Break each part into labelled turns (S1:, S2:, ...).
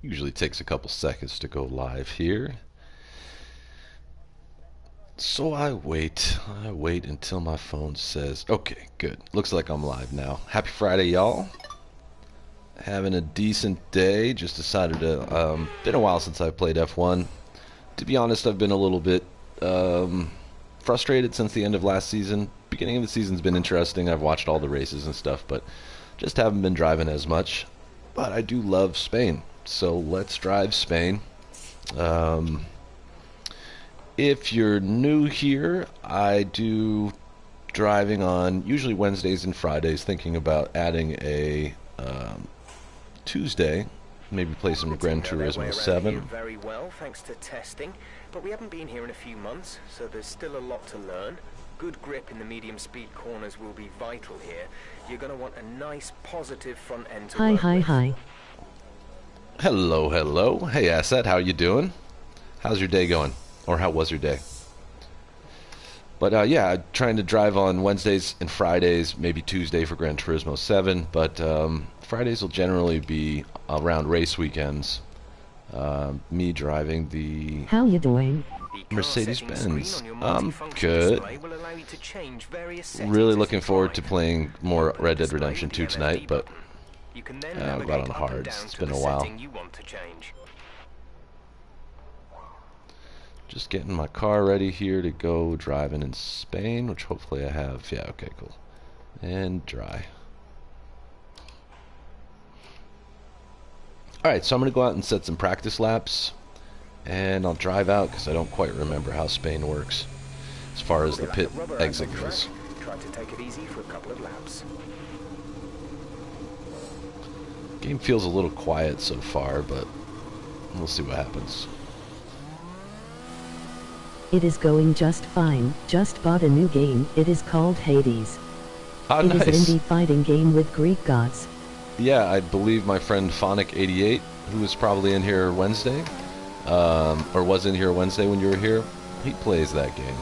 S1: Usually takes a couple seconds to go live here. So I wait until my phone says, okay, good. Looks like I'm live now. Happy Friday, y'all. Having a decent day. Just decided to, been a while since I played F1. To be honest, I've been a little bit frustrated since the end of last season. Beginning of the season's been interesting. I've watched all the races and stuff, but just haven't been driving as much. But I do love Spain, so let's drive Spain. If you're new here, I do driving on usually Wednesdays and Fridays, thinking about adding a Tuesday, maybe play some Gran Turismo 7.
S2: Very well, thanks to testing, but we haven't been here in a few months, so there's still a lot to learn. Good grip in the medium speed corners will be vital here. You're going to want a nice positive front end to work with.
S3: Hi.
S1: Hello, hello. Hey, Asset, how you doing? How's your day going? Or how was your day? But yeah, trying to drive on Wednesdays and Fridays, maybe Tuesday for Gran Turismo 7, but Fridays will generally be around race weekends. Me driving the
S3: How you doing?
S1: Mercedes-Benz. I'm good. Really looking forward to playing more Red Dead Redemption 2 tonight, but I've got on hard. It's been a while. Just getting my car ready here to go driving in Spain, which hopefully I have. Yeah, okay, cool. And dry. Alright, so I'm going to go out and set some practice laps. And I'll drive out because I don't quite remember how Spain works as far as the pit exit goes.
S2: Try to take it easy for a couple of laps.
S1: Game feels a little quiet so far, but we'll see what happens.
S3: It is going just fine. Just bought a new game. It is called Hades.
S1: Ah,
S3: It
S1: nice.
S3: is an indie fighting game with Greek gods.
S1: Yeah, I believe my friend Phonic88, who was probably in here Wednesday, or was in here Wednesday when you were here, he plays that game.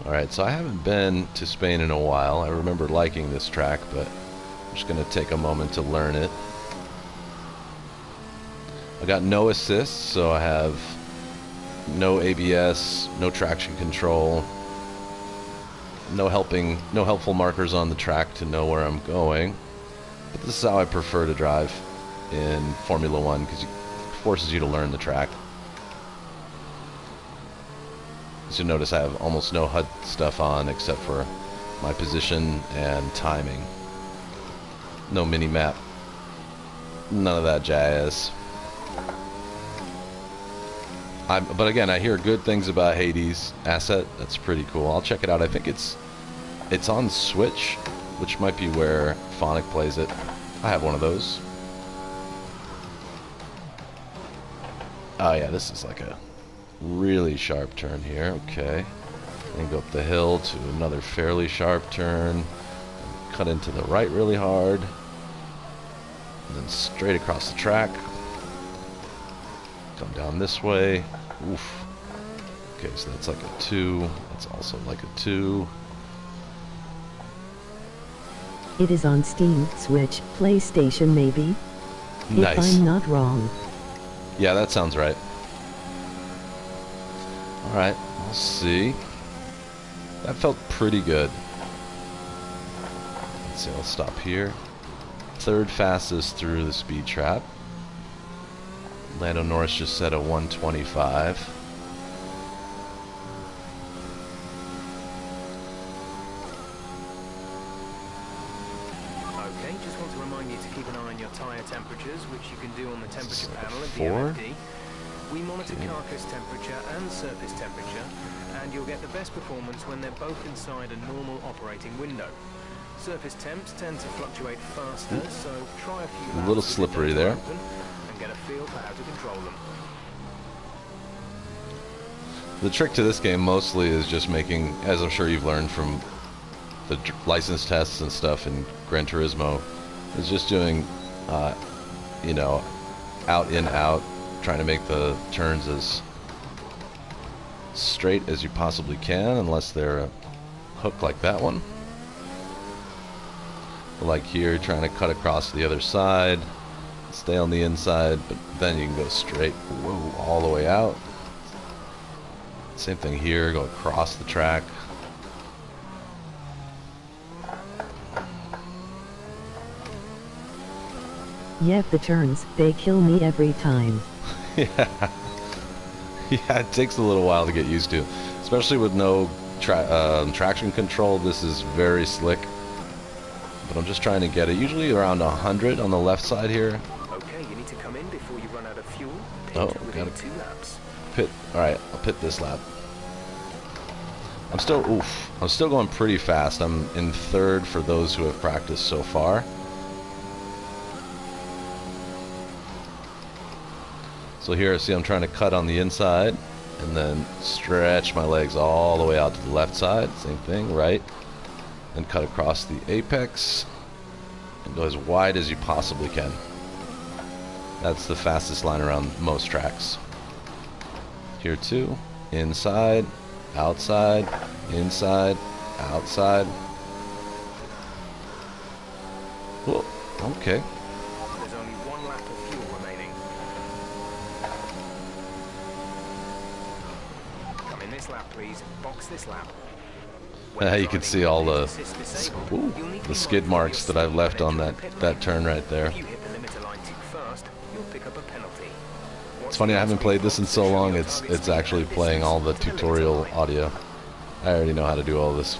S1: Alright, so I haven't been to Spain in a while. I remember liking this track, but I'm just going to take a moment to learn it. I got no assists, so I have no ABS, no traction control, no helpful markers on the track to know where I'm going. But this is how I prefer to drive in Formula 1 because it forces you to learn the track. As you notice, I have almost no HUD stuff on except for my position and timing. No mini-map. None of that jazz. But again, I hear good things about Hades Asset. That's pretty cool. I'll check it out. I think it's on Switch, which might be where Phonic plays it. I have one of those. Oh yeah, this is like a really sharp turn here. Okay. Then go up the hill to another fairly sharp turn. Cut into the right really hard. And then straight across the track. Come down this way. Oof. Okay, so that's like a 2. That's also like a 2.
S3: It is on Steam, Switch, PlayStation maybe?
S1: Nice.
S3: If I'm not wrong.
S1: Yeah, that sounds right. Alright, we'll see. That felt pretty good. Let's see, I'll stop here. Third fastest through the speed trap. Lando Norris just set a 125.
S2: Okay, just want to remind you to keep an eye on your tyre temperatures, which you can do on the temperature panel of the
S1: 4.
S2: MFD. We monitor carcass temperature and surface temperature, and you'll get the best performance when they're both inside a normal operating window. Surface temps tend to fluctuate faster, so try a few laps
S1: A little
S2: with the
S1: slippery
S2: doors
S1: there.
S2: open and get a feel for how to control them.
S1: The trick to this game mostly is just making, as I'm sure you've learned from the license tests and stuff in Gran Turismo, is just doing, you know, out in out, trying to make the turns as straight as you possibly can, unless they're a hook like that one. Like here, trying to cut across the other side, stay on the inside, but then you can go straight, whoa, all the way out. Same thing here, go across the track.
S3: Yep, the turns, they kill me every time.
S1: Yeah. Yeah, it takes a little while to get used to, especially with no traction control. This is very slick, but I'm just trying to get it usually around 100 on the left side here.
S2: Okay, you need to come in before you run out of fuel. Pit
S1: Oh,
S2: within
S1: got it.
S2: 2 laps.
S1: Pit. All right, I'll pit this lap. I'm still going pretty fast. I'm in third for those who have practiced so far. So here, see, I'm trying to cut on the inside and then stretch my legs all the way out to the left side. Same thing, right? And cut across the apex and go as wide as you possibly can. That's the fastest line around most tracks. Here too, inside, outside, inside, outside. Whoa, okay.
S2: There's only 1 lap of fuel remaining. Come in this lap, please. Box this lap.
S1: You can see all the skid marks that I've left on that turn right there.
S2: If you hit the limiter line too fast, you'll pick up a penalty.
S1: It's funny, I haven't played this in so long, it's actually playing all the tutorial audio. I already know how to do all this.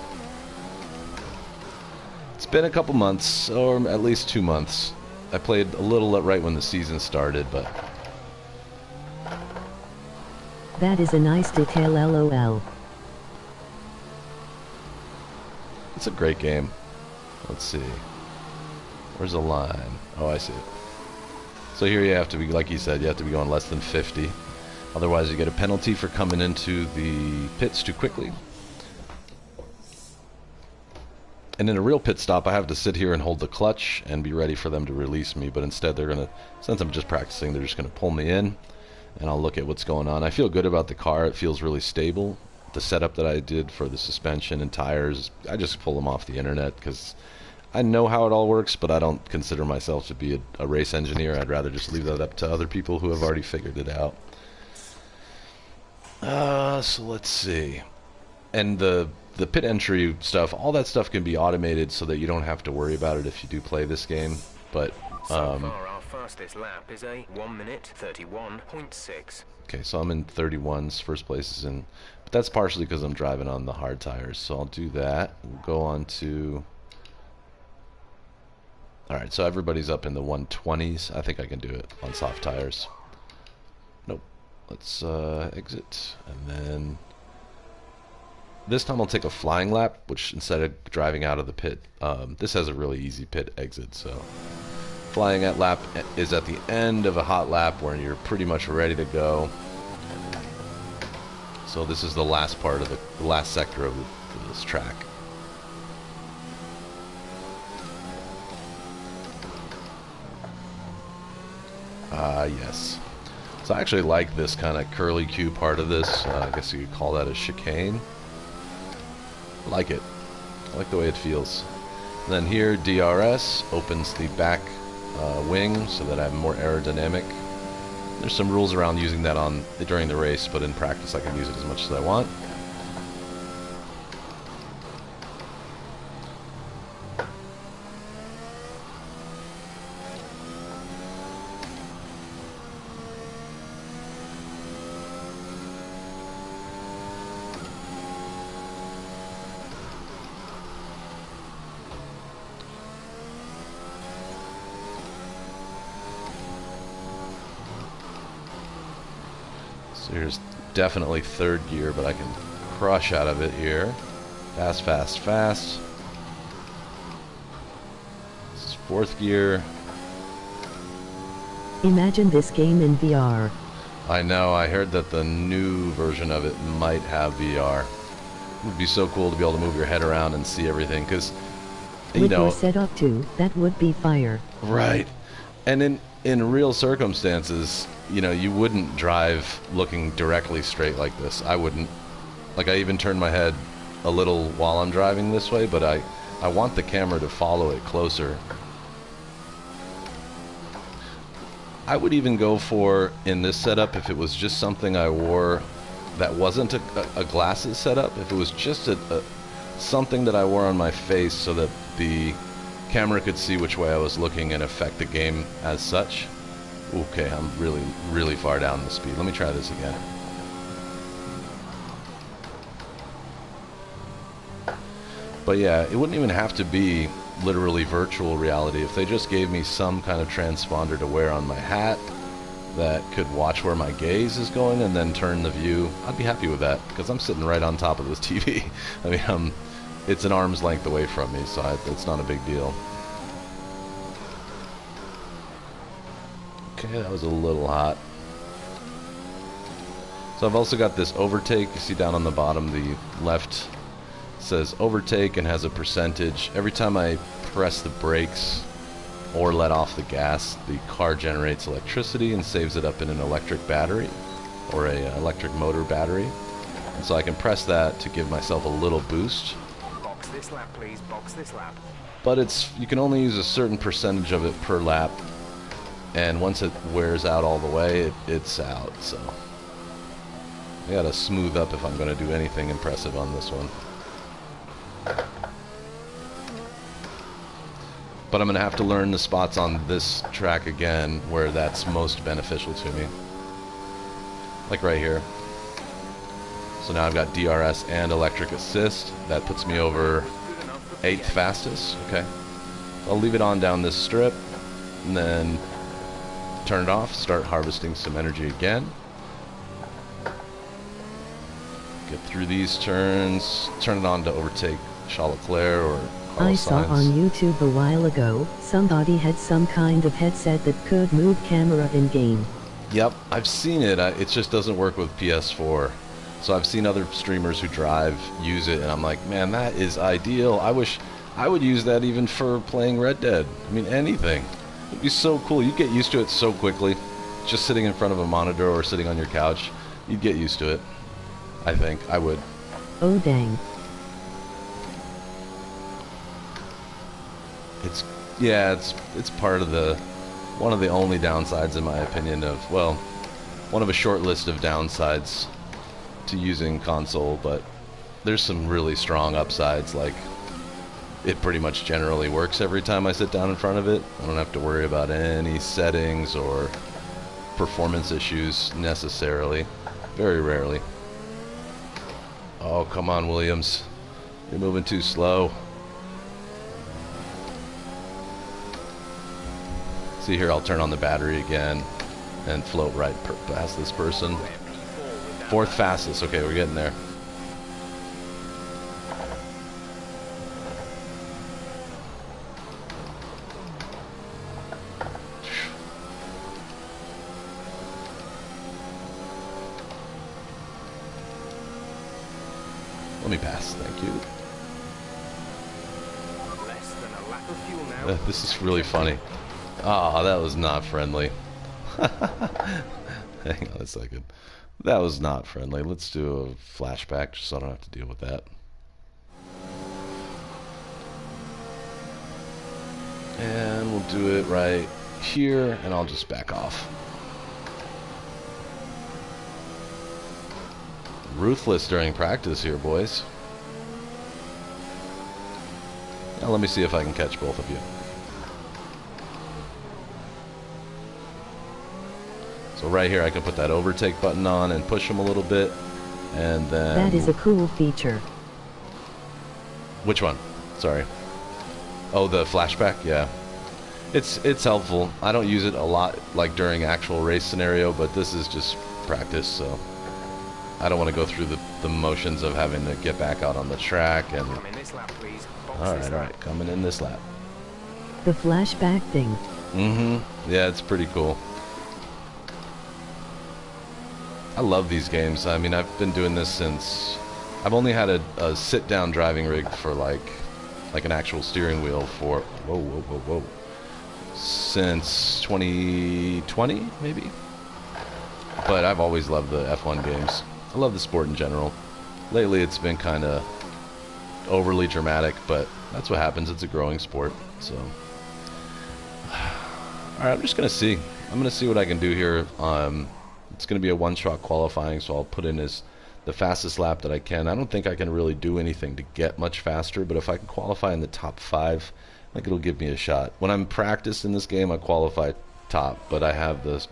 S1: It's been a couple months, or at least 2 months. I played a little right when the season started, but...
S3: That is a nice detail, lol.
S1: It's a great game. Let's see. Where's the line? Oh, I see it. So here you have to be, like you said, you have to be going less than 50. Otherwise you get a penalty for coming into the pits too quickly. And in a real pit stop, I have to sit here and hold the clutch and be ready for them to release me. But instead they're going to, since I'm just practicing, they're just going to pull me in. And I'll look at what's going on. I feel good about the car. It feels really stable. The setup that I did for the suspension and tires, I just pull them off the internet because I know how it all works, but I don't consider myself to be a race engineer. I'd rather just leave that up to other people who have already figured it out. So let's see. And the pit entry stuff, all that stuff can be automated so that you don't have to worry about it if you do play this game. But
S2: So far, our fastest lap is a 1 minute 31.6.
S1: okay, so I'm in 31s. First place is in, but that's partially because I'm driving on the hard tires. So I'll do that. We'll go on to. Alright, so everybody's up in the 120s. I think I can do it on soft tires. Nope. Let's exit. And then this time I'll take a flying lap, which instead of driving out of the pit, this has a really easy pit exit. So flying at lap is at the end of a hot lap where you're pretty much ready to go. So this is the last part of the last sector of this track. Yes. So I actually like this kind of curly Q part of this. I guess you could call that a chicane. I like it. I like the way it feels. And then here, DRS opens the back wing so that I have more aerodynamic. There's some rules around using that during the race, but in practice I can use it as much as I want. So here's definitely third gear, but I can crush out of it here. Fast, fast, fast. This is fourth gear.
S3: Imagine this game in VR.
S1: I know, I heard that the new version of it might have VR. It would be so cool to be able to move your head around and see everything, because, you
S3: With
S1: know...
S3: your setup too, that would be fire.
S1: Right. And in real circumstances, you know, you wouldn't drive looking directly straight like this. I wouldn't. Like, I even turn my head a little while I'm driving this way, but I want the camera to follow it closer. I would even go for, in this setup, if it was just something I wore that wasn't a glasses setup, if it was just something that I wore on my face so that the camera could see which way I was looking and affect the game as such. Okay, I'm really, really far down the speed. Let me try this again. But yeah, it wouldn't even have to be literally virtual reality. If they just gave me some kind of transponder to wear on my hat that could watch where my gaze is going and then turn the view, I'd be happy with that, because I'm sitting right on top of this TV. I mean, it's an arm's length away from me, so it's not a big deal. Okay, that was a little hot. So I've also got this overtake. You see down on the bottom, the left says overtake and has a percentage. Every time I press the brakes or let off the gas, the car generates electricity and saves it up in an electric battery or a electric motor battery. And so I can press that to give myself a little boost.
S2: Box this lap, please. Box this lap.
S1: But you can only use a certain percentage of it per lap, and once it wears out all the way, it's out. So I gotta smooth up if I'm gonna do anything impressive on this one. But I'm going to have to learn the spots on this track again where that's most beneficial to me. Like right here. So now I've got DRS and electric assist. That puts me over 8th fastest. Okay. I'll leave it on down this strip and then turn it off, start harvesting some energy again. Get through these turns, turn it on to overtake Charles Leclerc or
S3: I saw on YouTube a while ago, somebody had some kind of headset that could move camera in-game.
S1: Yep, I've seen it. It just doesn't work with PS4. So I've seen other streamers who drive use it, and I'm like, man, that is ideal. I wish I would use that even for playing Red Dead. I mean, anything. It'd be so cool. You'd get used to it so quickly. Just sitting in front of a monitor or sitting on your couch, you'd get used to it. I think. I would.
S3: Oh, dang.
S1: It's part of one of the only downsides in my opinion of, well, one of a short list of downsides to using console, but there's some really strong upsides, like it pretty much generally works every time I sit down in front of it. I don't have to worry about any settings or performance issues necessarily. Very rarely. Oh, come on, Williams. You're moving too slow. See here, I'll turn on the battery again and float right past this person. 4th fastest. Okay, we're getting there. Let me pass, thank you.
S2: Less than a lap of fuel now.
S1: This is really funny. Ah, that was not friendly. Hang on a second. That was not friendly. Let's do a flashback just so I don't have to deal with that. And we'll do it right here, and I'll just back off. Ruthless during practice here, boys. Now let me see if I can catch both of you. So right here I can put that overtake button on and push them a little bit, and then...
S3: That is a cool feature.
S1: Which one? Sorry. Oh, the flashback? Yeah. It's helpful. I don't use it a lot like during actual race scenario, but this is just practice, so I don't want to go through the motions of having to get back out on the track and...
S2: Come in this lap, please.
S1: Alright, coming in this lap.
S3: The flashback thing.
S1: Mm-hmm. Yeah, it's pretty cool. I love these games. I mean, I've been doing this since... I've only had a sit-down driving rig for like an actual steering wheel for... Whoa. Since 2020, maybe? But I've always loved the F1 games. I love the sport in general. Lately it's been kind of overly dramatic, but That's what happens. It's a growing sport. So, all right, I'm just gonna see. I'm gonna see what I can do here. It's gonna be a one-shot qualifying, so I'll put in the fastest lap that I can. I don't think I can really do anything to get much faster, but if I can qualify in the top 5, I think it'll give me a shot. When I'm practiced in this game, I qualify top, but I have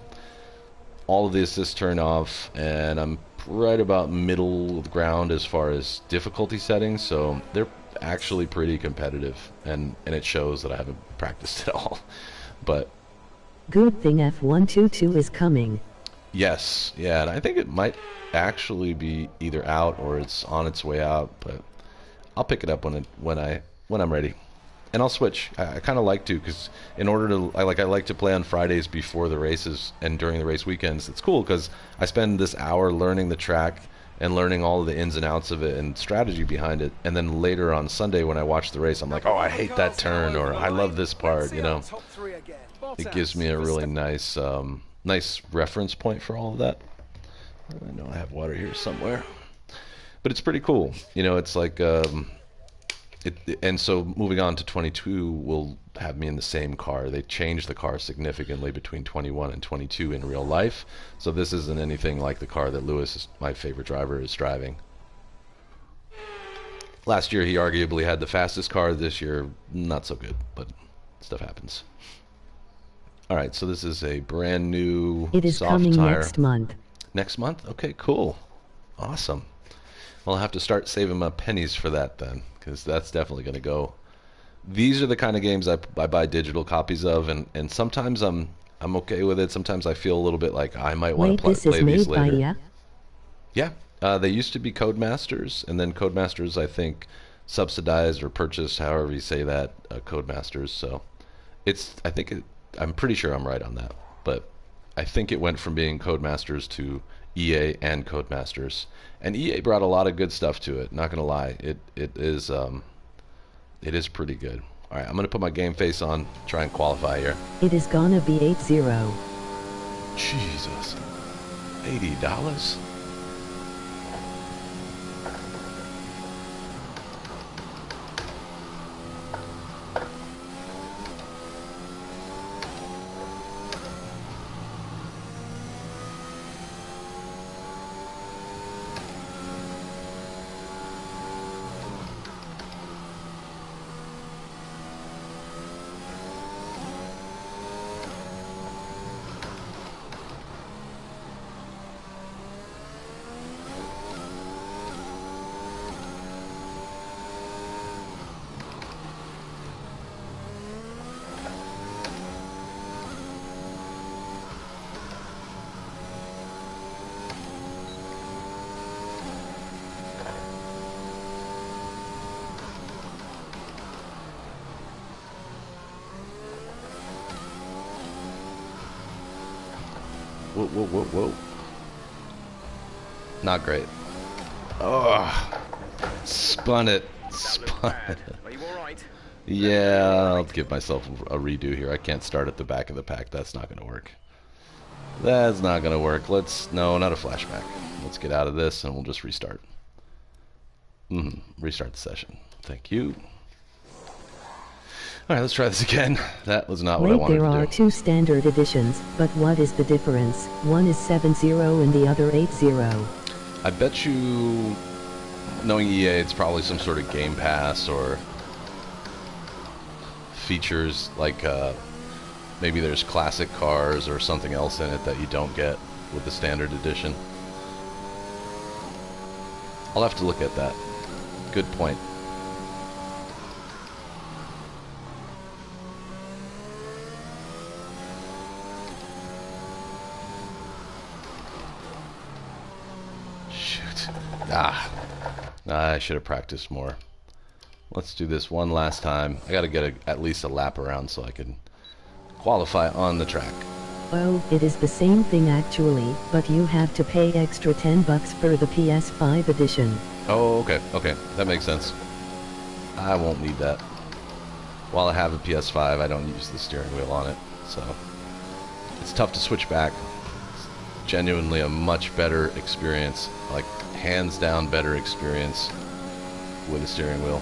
S1: all of the assists turned off, and I'm right about middle of the ground as far as difficulty settings, so they're actually pretty competitive, and it shows that I haven't practiced at all. But
S3: good thing F122 is coming.
S1: yes, yeah, and I think it might actually be either out or it's on its way out, but I'll pick it up when I'm ready. And I'll switch. I kind of like to, because in order to, I like to play on Fridays before the races and during the race weekends. It's cool because I spend this hour learning the track and learning all of the ins and outs of it and strategy behind it. And then later on Sunday when I watch the race, I'm like, oh, I hate that turn, or I love this part. You know, it gives me a really nice reference point for all of that. I know I have water here somewhere, but it's pretty cool. You know, it's like. And so moving on to 22 will have me in the same car. They changed the car significantly between 21 and 22 in real life. So this isn't anything like the car that Lewis, my favorite driver, is driving. Last year he arguably had the fastest car. This year, not so good, but stuff happens. All right, so this is a brand new
S3: It is
S1: soft
S3: coming
S1: tire.
S3: next month.
S1: Next month? Okay, cool. Awesome. Well, I'll have to start saving my pennies for that then, because that's definitely going to go. These are the kind of games I buy digital copies of, and sometimes I'm okay with it. Sometimes I feel a little bit like I might want to play these later. Yeah, they used to be Codemasters, and then Codemasters, I think, subsidized or purchased, however you say that, Codemasters. So I'm pretty sure I'm right on that, but I think it went from being Codemasters to EA and Codemasters, and EA brought a lot of good stuff to it. Not gonna lie, it is pretty good. All right, I'm gonna put my game face on, try and qualify here.
S3: It is gonna be 8-0.
S1: Jesus, $80. Whoa. Not great. Oh, spun it.
S2: Are you all right?
S1: Yeah, I'll give myself a redo here. I can't start at the back of the pack. That's not going to work. That's not going to work. No, not a flashback. Let's get out of this and we'll just restart. Restart the session. Thank you. All right, let's try this again. That was not what I wanted to do.
S3: There are 2 standard editions, but what is the difference? One is 7-0 and the other 8-0.
S1: I bet you, knowing EA, it's probably some sort of Game Pass or features like maybe there's classic cars or something else in it that you don't get with the standard edition. I'll have to look at that. Good point. I should have practiced more. Let's do this one last time. I gotta get at least a lap around so I can qualify on the track.
S3: Oh, it is the same thing actually, but you have to pay extra $10 for the PS5 edition.
S1: Oh, okay, that makes sense. I won't need that. While I have a PS5, I don't use the steering wheel on it, so it's tough to switch back. It's genuinely a much better experience, like hands down better experience with a steering wheel.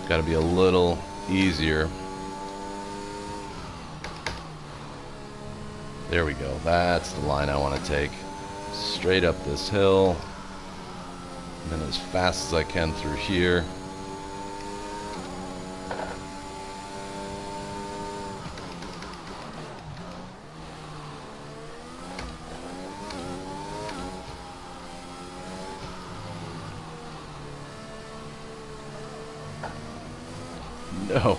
S1: Got to be a little easier. There we go. That's the line I want to take. Straight up this hill. And then as fast as I can through here. No,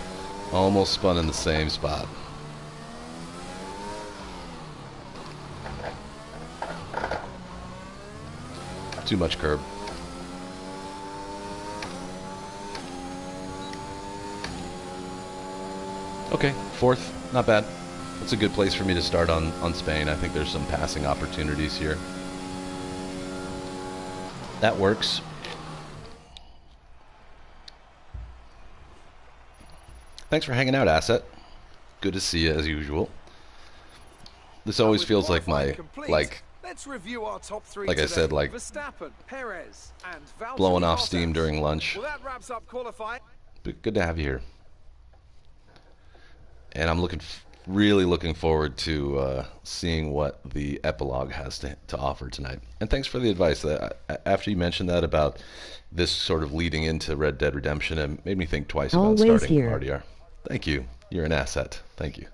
S1: almost spun in the same spot. Too much curb. Okay, fourth, not bad. That's a good place for me to start on Spain. I think there's some passing opportunities here. That works. Thanks for hanging out, Asset. Good to see you as usual. This always feels like my,
S4: let's review our top three
S1: like I said, like
S4: Verstappen, Perez, and Valtteri
S1: blowing off
S4: Bottas.
S1: steam during lunch.
S4: Well, that wraps up qualifying.
S1: But good to have you here. And I'm really looking forward to seeing what the epilogue has to offer tonight. And thanks for the advice. After you mentioned that about this sort of leading into Red Dead Redemption, it made me think twice about starting RDR. Thank you. You're an asset. Thank you.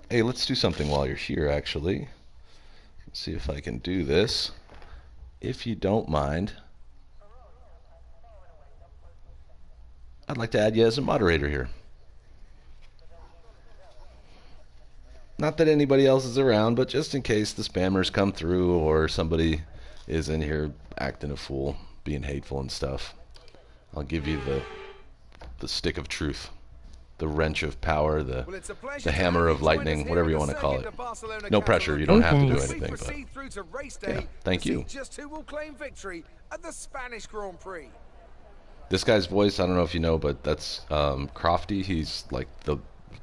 S1: Hey, let's do something while you're here, actually. Let's see if I can do this. If you don't mind, I'd like to add you as a moderator here. Not that anybody else is around, but just in case the spammers come through or somebody is in here acting a fool, being hateful and stuff. I'll give you the stick of truth, the wrench of power, the hammer of lightning, whatever you want to call it. No pressure, you don't have to do anything. But yeah, thank you.
S4: Just who will claim victory at the Spanish Grand Prix.
S1: This guy's voice, I don't know if you know, but that's Crofty. He's like the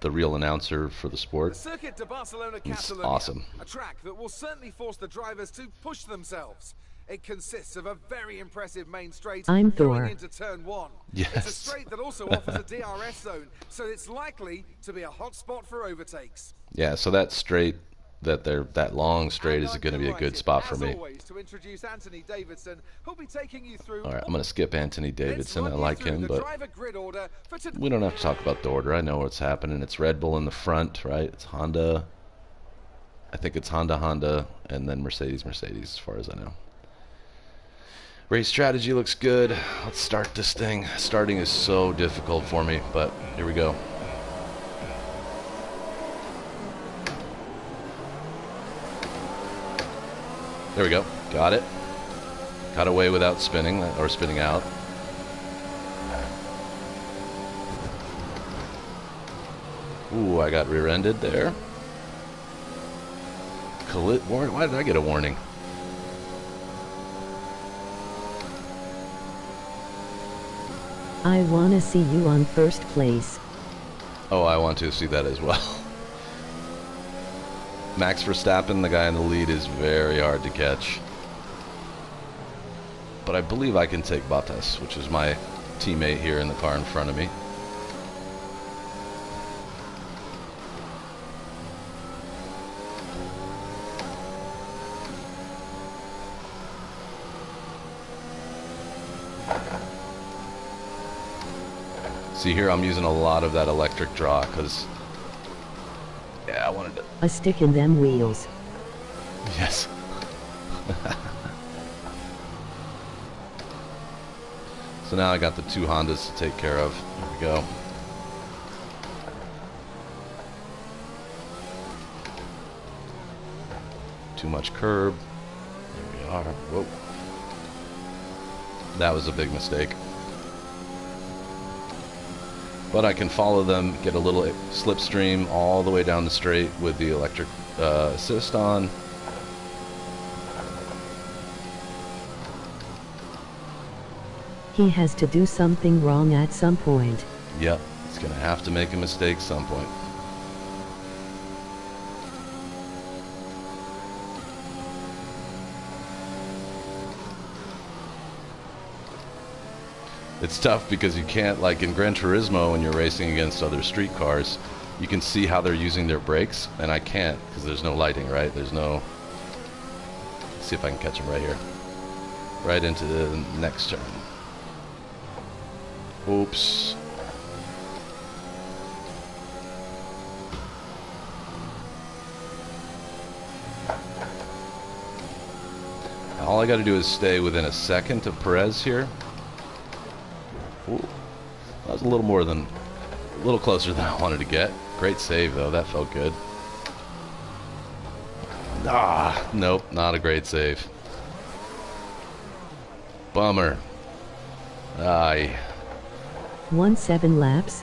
S1: real announcer for the sport.
S4: The Circuit de Barcelona
S1: He's awesome.
S4: A track that will certainly force the drivers to push themselves. It consists of a very impressive main straight
S3: I'm
S4: going
S3: Thor.
S4: into turn 1.
S1: Yes.
S4: It's a straight that also offers a DRS zone, so it's likely to be a hot spot for overtakes.
S1: Yeah, so that straight, that long straight is going to be a good spot for me.
S4: Always, to introduce Anthony Davidson, who'll be taking you through.
S1: All right, I'm going to skip Anthony Davidson. I like him, but
S4: order for
S1: we don't have to talk about the order. I know what's happening. It's Red Bull in the front, right? It's Honda. I think it's Honda, and then Mercedes, as far as I know. Race strategy looks good. Let's start this thing. Starting is so difficult for me, but here we go. There we go. Got it. Got away without spinning, or spinning out. Ooh, I got rear-ended there. Why did I get a warning?
S3: I wanna see you on first place.
S1: Oh, I want to see that as well. Max Verstappen, the guy in the lead, is very hard to catch. But I believe I can take Bottas, which is my teammate here in the car in front of me. See here, I'm using a lot of that electric draw because, yeah, I wanted to.
S3: A stick in them wheels.
S1: Yes. So now I got the two Hondas to take care of. There we go. Too much curb. There we are. Whoa. That was a big mistake. But I can follow them, get a little slipstream all the way down the straight with the electric assist on.
S3: He has to do something wrong at some point.
S1: Yep, he's going to have to make a mistake some point. It's tough because you can't, like in Gran Turismo when you're racing against other street cars, you can see how they're using their brakes, and I can't because there's no lighting, right? There's no... Let's see if I can catch him right here. Right into the next turn. Oops. All I got to do is stay within a second of Perez here. Ooh. That was a little closer than I wanted to get. Great save though, that felt good. Ah, nope, not a great save. Bummer. Aye.
S3: 17 laps?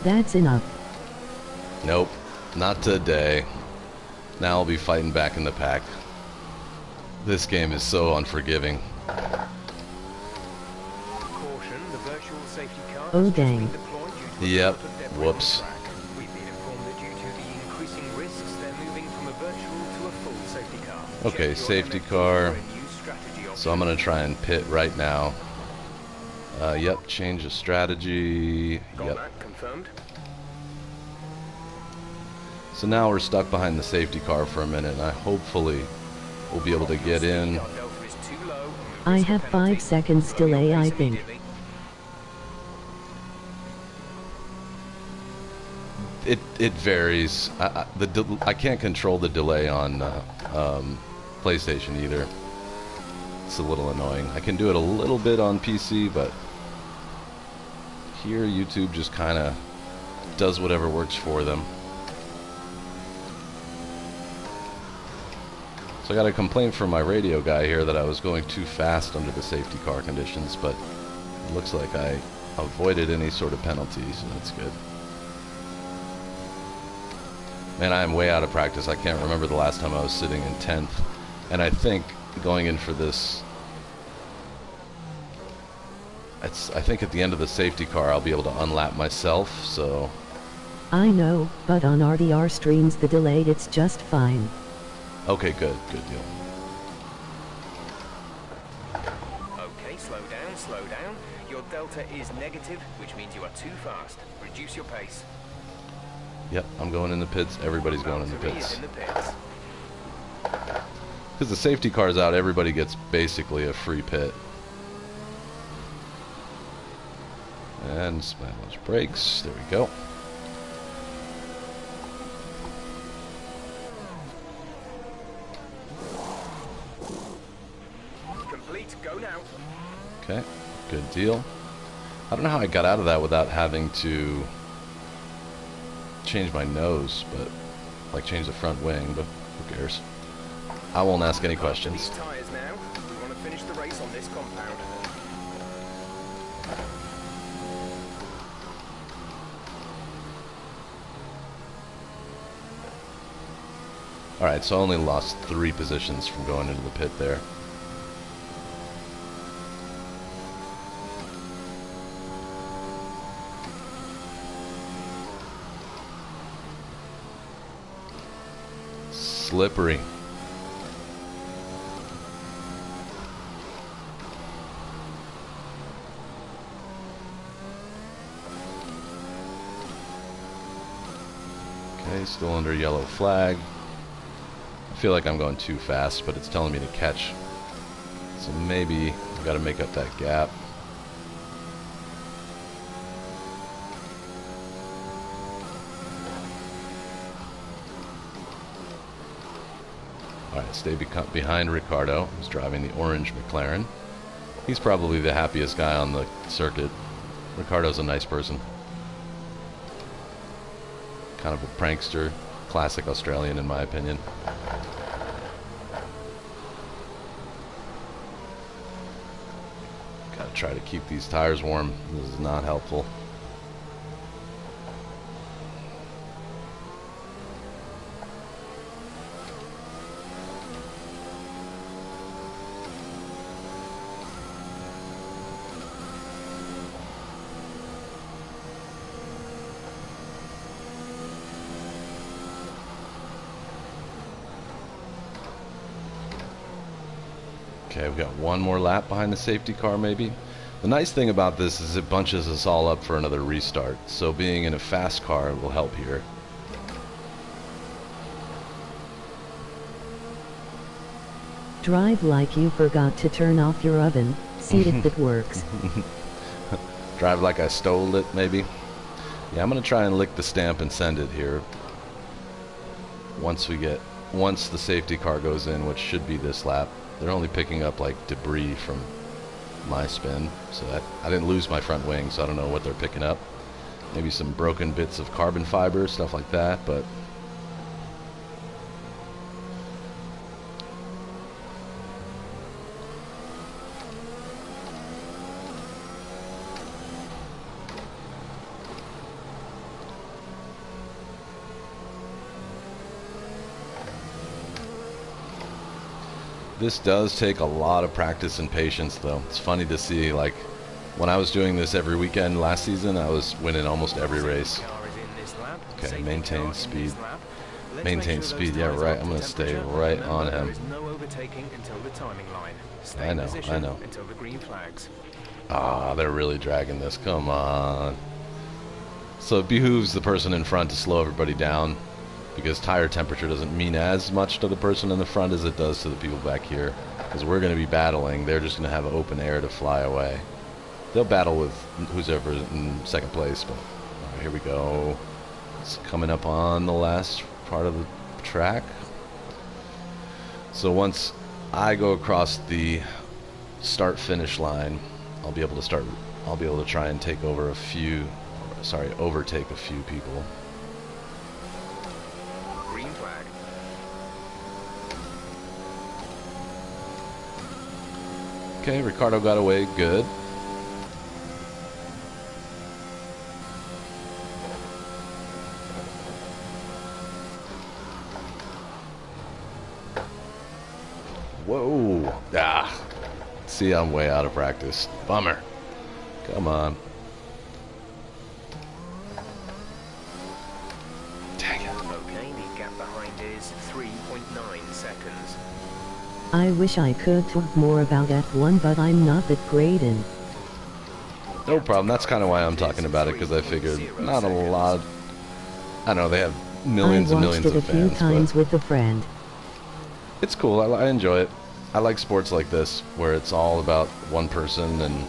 S3: That's enough.
S1: Nope, not today. Now I'll be fighting back in the pack. This game is so unforgiving.
S2: Caution, the virtual safety car
S3: Oh,
S2: has just
S3: dang.
S2: been deployed due to a
S1: Yep,
S2: lot of debris on the
S1: whoops.
S2: track. We've been informed that due to the increasing risks, they're moving from a virtual to a full safety car.
S1: Okay,
S2: Check your
S1: safety
S2: MFD
S1: car.
S2: for a new strategy
S1: So I'm
S2: option.
S1: gonna try and pit right now. Yep, change of strategy.
S2: Got
S1: Yep.
S2: that confirmed?
S1: So now we're stuck behind the safety car for a minute, and I hopefully will be able to get in.
S2: Car delta is too low and we
S3: I
S2: risk a
S3: have
S2: penalty.
S3: 5 seconds
S2: Slow your
S3: delay, I
S2: pace
S3: think.
S2: immediately.
S1: It varies. I can't control the delay on PlayStation either. It's a little annoying. I can do it a little bit on PC, but here YouTube just kind of does whatever works for them. So I got a complaint from my radio guy here that I was going too fast under the safety car conditions, but it looks like I avoided any sort of penalties, so that's good. Man, I am way out of practice. I can't remember the last time I was sitting in 10th. And I think going in for this, I think at the end of the safety car I'll be able to unlap myself, so...
S3: I know, but on RDR streams the delay it's just fine.
S1: Okay, good deal.
S2: Okay, slow down. Your delta is negative, which means you are too fast. Reduce your pace.
S1: Yep, I'm going in the pits. Everybody's going in the
S2: Valtteri is
S1: pits.
S2: in the pits.
S1: Because the safety car's out, everybody gets basically a free pit. And smash those brakes. There we go.
S2: Complete, go now.
S1: Okay, good deal. I don't know how I got out of that without having to change my nose, but like change the front wing, but who cares? I won't ask any
S2: These
S1: questions.
S2: tyres now. We want to finish the race on this compound.
S1: Alright, so I only lost 3 positions from going into the pit there. Slippery. Okay, still under yellow flag. I feel like I'm going too fast, but it's telling me to catch. So maybe I've got to make up that gap. Alright, stay behind Ricardo, who's driving the orange McLaren. He's probably the happiest guy on the circuit. Ricardo's a nice person. Kind of a prankster. Classic Australian, in my opinion. Gotta try to keep these tires warm. This is not helpful. Okay, we've got one more lap behind the safety car, maybe. The nice thing about this is it bunches us all up for another restart, so being in a fast car will help here.
S3: Drive like you forgot to turn off your oven. See if it works.
S1: Drive like I stole it, maybe? Yeah, I'm gonna try and lick the stamp and send it here. Once the safety car goes in, which should be this lap. They're only picking up like debris from my spin, so that I didn't lose my front wing, so I don't know what they're picking up. Maybe some broken bits of carbon fiber, stuff like that, but this does take a lot of practice and patience, though. It's funny to see, like, when I was doing this every weekend last season, I was winning almost every race. Okay, maintain speed. Maintain speed, yeah, right. I'm going to stay right on him. I know. Ah, they're really dragging this. Come on. So it behooves the person in front to slow everybody down, because tire temperature doesn't mean as much to the person in the front as it does to the people back here. Because we're going to be battling, they're just going to have open air to fly away. They'll battle with who's ever in second place, but right, here we go. It's coming up on the last part of the track. So once I go across the start-finish line, I'll be able to try and take over overtake a few people. Okay, Ricardo got away good. Whoa. Ah. See, I'm way out of practice. Bummer. Come on. Dang it.
S2: Okay, the gap behind is 3.9 seconds.
S3: I wish I could talk more about F1, but I'm not that great in.
S1: No problem. That's kind of why I'm talking about it, because I figured not a lot. I don't know, they have millions and millions of fans.
S3: I watched it a few times with a friend.
S1: It's cool. I enjoy it. I like sports like this, where it's all about one person, and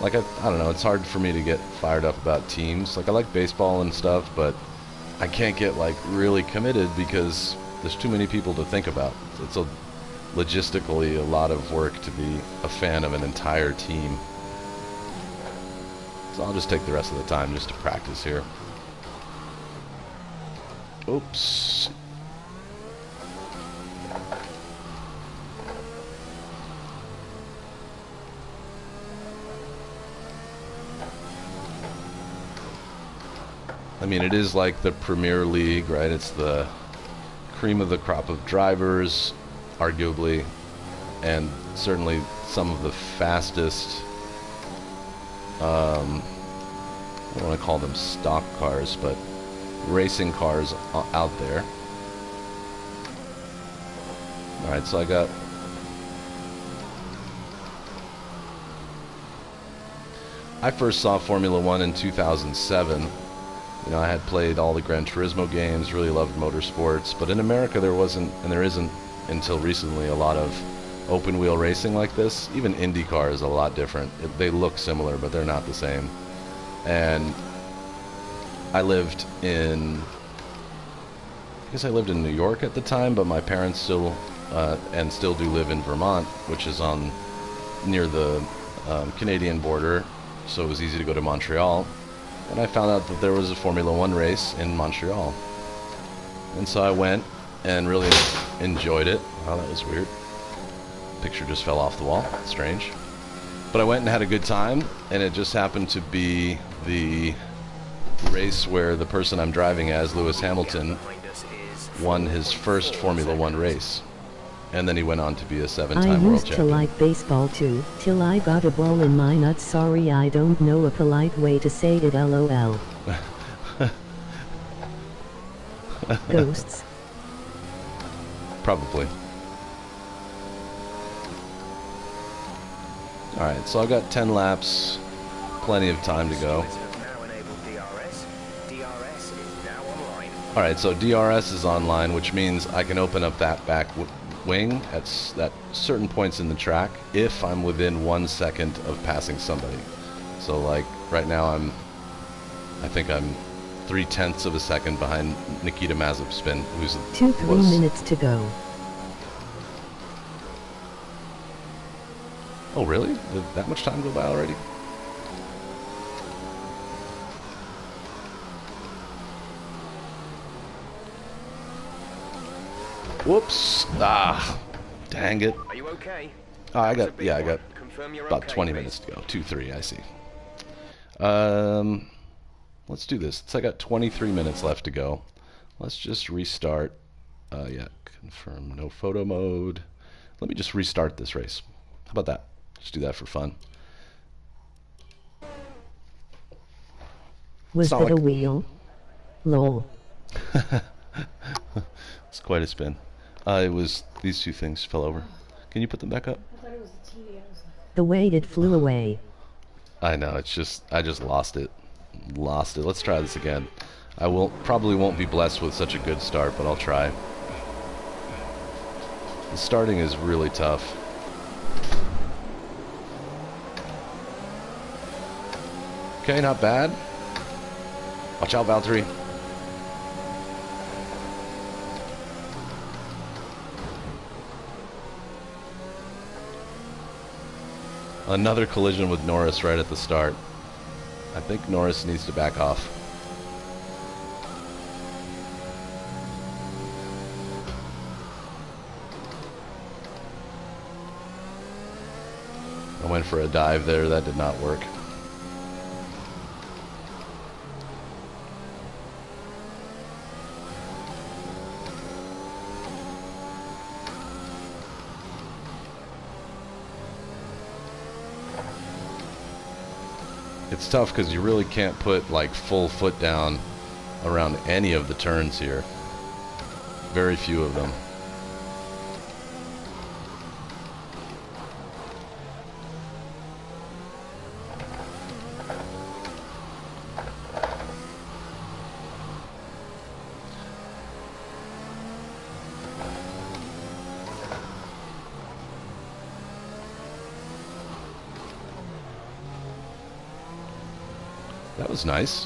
S1: like I don't know, it's hard for me to get fired up about teams. Like I like baseball and stuff, but I can't get like really committed because there's too many people to think about. It's logistically a lot of work to be a fan of an entire team. So I'll just take the rest of the time just to practice here. Oops. I mean, it is like the Premier League, right? It's the cream of the crop of drivers, arguably, and certainly some of the fastest, I don't want to call them stock cars, but racing cars out there. Alright, so I first saw Formula One in 2007. You know, I had played all the Gran Turismo games, really loved motorsports, but in America there wasn't, and there isn't until recently, a lot of open wheel racing like this. Even IndyCar is a lot different. They look similar, but they're not the same. And I lived in New York at the time, but my parents still do live in Vermont, which is near the Canadian border, so it was easy to go to Montreal. And I found out that there was a Formula One race in Montreal. And so I went and really enjoyed it. Oh, that was weird. Picture just fell off the wall. Strange. But I went and had a good time, and it just happened to be the race where the person I'm driving as, Lewis Hamilton, won his first Formula One race. And then he went on to be a 7-time world champion.
S3: I used to like baseball too, till I got a ball in my nuts. Sorry, I don't know a polite way to say it, LOL. Ghosts?
S1: Probably. Alright, so I've got 10 laps, plenty of time to go. Alright, so DRS is online, which means I can open up that back wing at certain points in the track if I'm within 1 second of passing somebody. So like right now I think I'm 0.3 of a second behind Nikita Mazepin, who's
S3: 3 minutes to go.
S1: Oh really? Did that much time go by already? Whoops! Ah, dang it!
S2: Are you okay?
S1: Oh, I got about 20 minutes to go. 2-3, I see. Let's do this. I got 23 minutes left to go. Let's just restart. Yeah, confirm no photo mode. Let me just restart this race. How about that? Just do that for fun.
S3: Was that a wheel? Lol.
S1: It's quite a spin. It was these two things fell over. Can you put them back up?
S5: I thought it was the TV.
S3: The way it flew away.
S1: I know, it's just, I just lost it. Lost it. Let's try this again. I probably won't be blessed with such a good start, but I'll try. The starting is really tough. Okay, not bad. Watch out, Valtteri. Another collision with Norris right at the start. I think Norris needs to back off. I went for a dive there, that did not work. It's tough because you really can't put like full foot down around any of the turns here. Very few of them. That was nice.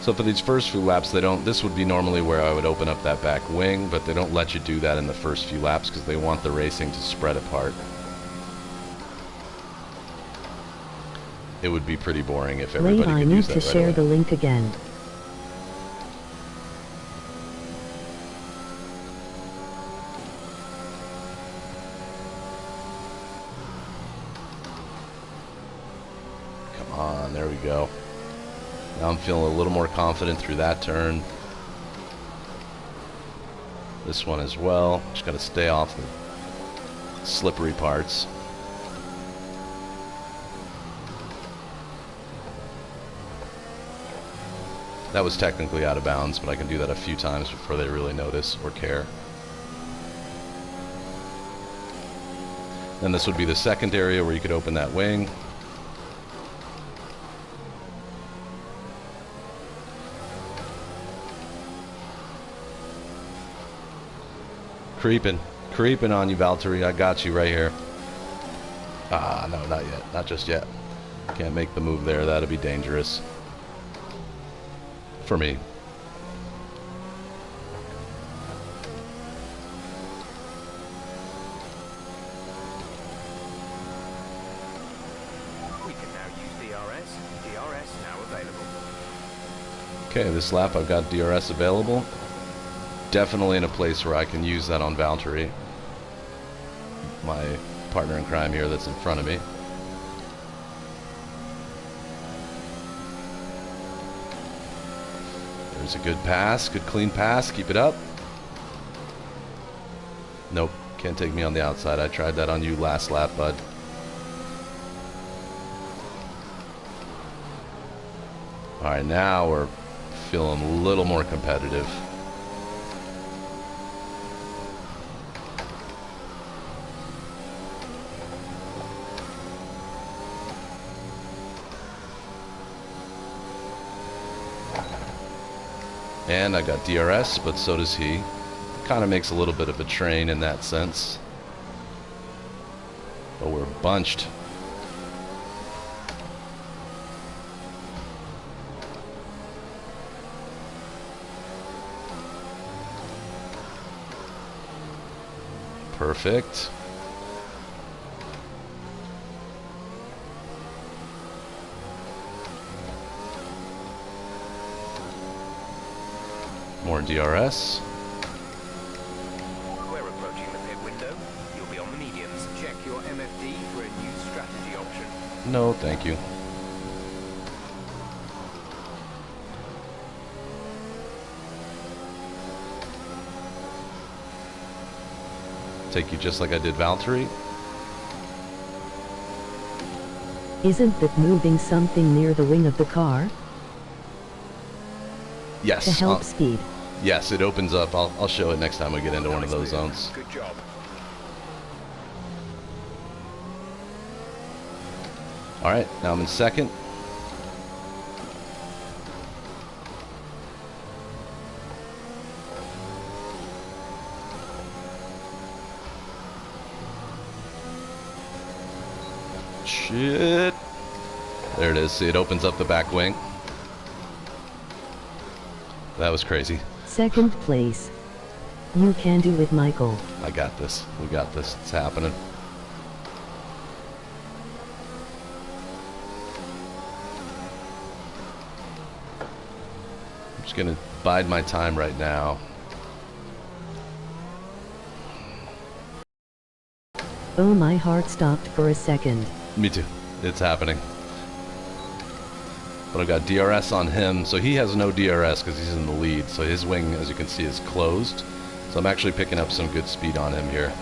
S1: So for these first few laps, they don't, this would be normally where I would open up that back wing, but they don't let you do that in the first few laps because they want the racing to spread apart. It would be pretty boring if everybody
S3: Wait, I
S1: could
S3: need
S1: use that
S3: to
S1: right
S3: share
S1: away.
S3: the link again.
S1: Come on, there we go. Now I'm feeling a little more confident through that turn. This one as well. Just got to stay off the slippery parts. That was technically out of bounds, but I can do that a few times before they really notice or care. Then this would be the second area where you could open that wing. Creeping on you, Valtteri. I got you right here. Ah, no, not yet. Not just yet. Can't make the move there. That'd be dangerous. For me.
S2: We can now use DRS. DRS now available.
S1: Okay, this lap I've got DRS available. Definitely in a place where I can use that on Valtteri, my partner in crime here that's in front of me. There's a good pass, good clean pass, keep it up. Nope, can't take me on the outside. I tried that on you last lap, bud. Alright, now we're feeling a little more competitive. And I got DRS, but so does he. Kind of makes a little bit of a train in that sense. But we're bunched. Perfect. More DRS.
S2: We're approaching the pit window. You'll be on the mediums. Check your MFD for a new strategy option.
S1: No, thank you. Take you just like I did Valtteri.
S3: Isn't that moving something near the wing of the car?
S1: Yes.
S3: To help speed.
S1: Yes, it opens up. I'll show it next time we get into one of those zones.
S2: Good job.
S1: All right, now I'm in second. Shit. There it is. See, it opens up the back wing. That was crazy.
S3: Second place. You can do it, Michael.
S1: I got this. We got this. It's happening. I'm just going to bide my time right now.
S3: Oh, my heart stopped for a second.
S1: Me too. It's happening. But I've got DRS on him, so he has no DRS because he's in the lead. So his wing, as you can see, is closed. So I'm actually picking up some good speed on him here.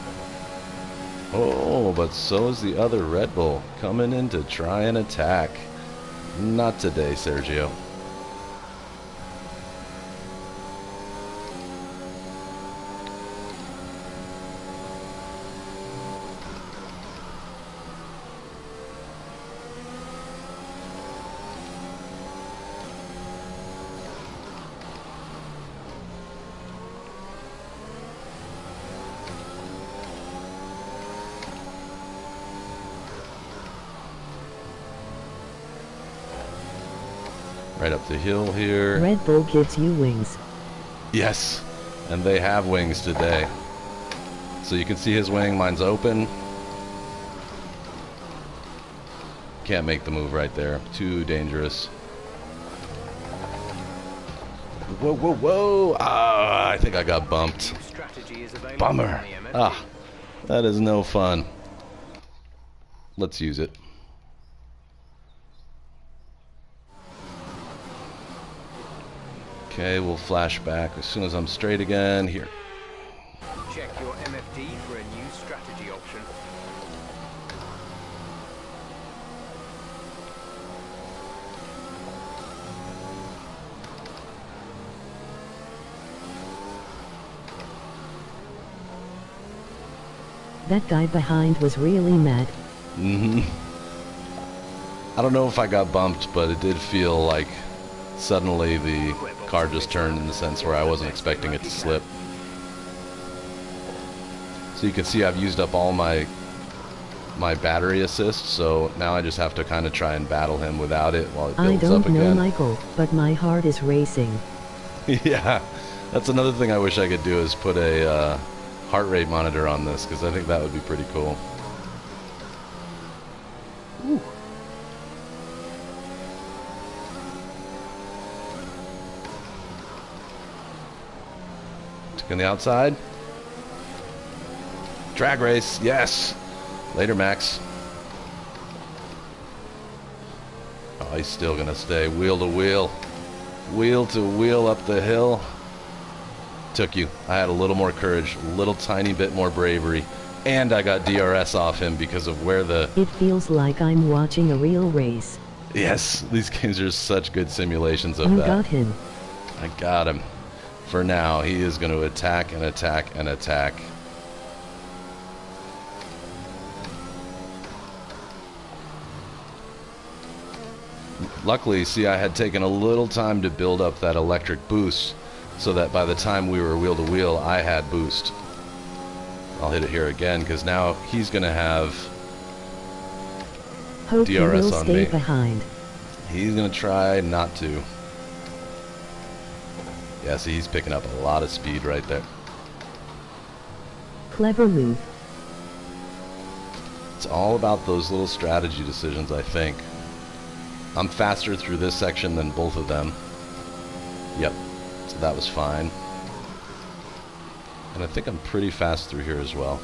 S1: Oh, but so is the other Red Bull coming in to try and attack. Not today, Sergio. Right up the hill here.
S3: Red Bull gives you wings.
S1: Yes, and they have wings today. So you can see his wing, mine's open. Can't make the move right there. Too dangerous. Whoa, whoa, whoa! Ah, I think I got bumped. Bummer. Ah, that is no fun. Let's use it. Okay, we'll flash back as soon as I'm straight again. Here.
S2: Check your MFD for a new strategy option.
S3: That guy behind was really mad.
S1: Mm-hmm. I don't know if I got bumped, but it did feel like suddenly the car just turned in the sense where I wasn't expecting it to slip. So you can see I've used up all my battery assist, so now I just have to kind of try and battle him without it while it builds up again.
S3: I don't know, Michael, but my heart is racing.
S1: Yeah, that's another thing I wish I could do is put a heart rate monitor on this, because I think that would be pretty cool. Ooh. Took in the outside. Drag race, yes. Later, Max. Oh, he's still gonna stay wheel to wheel up the hill. Took you. I had a little more courage, a little tiny bit more bravery, and I got DRS off him because of where the...
S3: It feels like I'm watching a real race.
S1: Yes, these games are such good simulations of
S3: You
S1: that.
S3: got him.
S1: I got him. For now, he is going to attack and attack and attack. Luckily, see, I had taken a little time to build up that electric boost, so that by the time we were wheel to wheel, I had boost. I'll hit it here again because now he's going to have
S3: Hope you will
S1: DRS on
S3: stay
S1: me.
S3: behind.
S1: He's going to try not to. Yeah, see, he's picking up a lot of speed right there.
S3: Clever move.
S1: It's all about those little strategy decisions, I think. I'm faster through this section than both of them. Yep, so that was fine. And I think I'm pretty fast through here as well.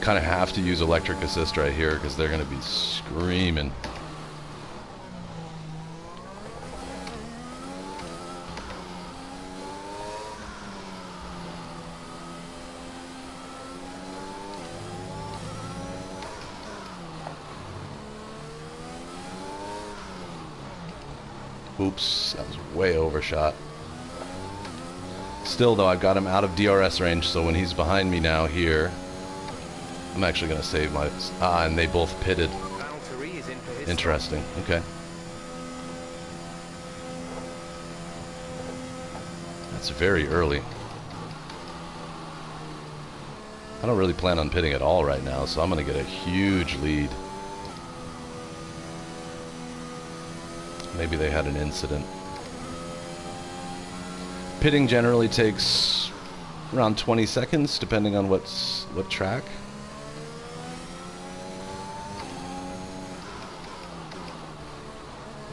S1: Kind of have to use electric assist right here because they're going to be screaming. Oops, that was way overshot. Still though, I've got him out of DRS range, so when he's behind me now here, I'm actually going to save my... and they both pitted.
S2: Valtteri is in for his
S1: Interesting. Okay. That's very early. I don't really plan on pitting at all right now, so I'm going to get a huge lead. Maybe they had an incident. Pitting generally takes around 20 seconds, depending on what track.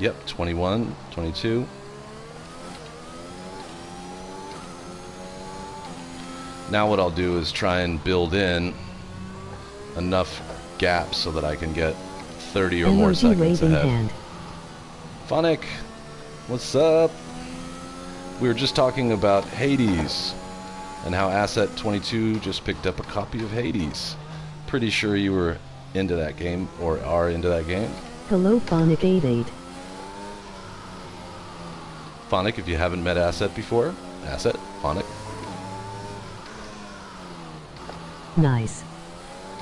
S1: Yep, 21, 22. Now what I'll do is try and build in enough gaps so that I can get 30 or more seconds ahead.
S3: Hand.
S1: Phonic, what's up? We were just talking about Hades and how Asset 22 just picked up a copy of Hades. Pretty sure you were into that game or are into that game.
S3: Hello Phonic 88.
S1: Phonic, if you haven't met Asset before, Asset, Phonic.
S3: Nice.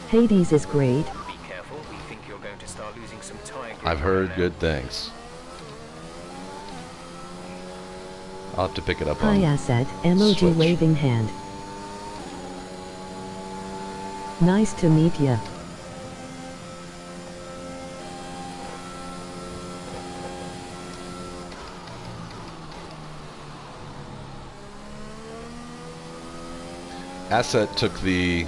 S3: Hades is great.
S2: Be careful, we think you're going to start losing some tire grip
S1: I've heard
S2: right
S1: good things. I'll have to pick it up on
S3: Hi Asset, emoji
S1: Switch.
S3: waving hand. Nice to meet ya.
S1: Asset took the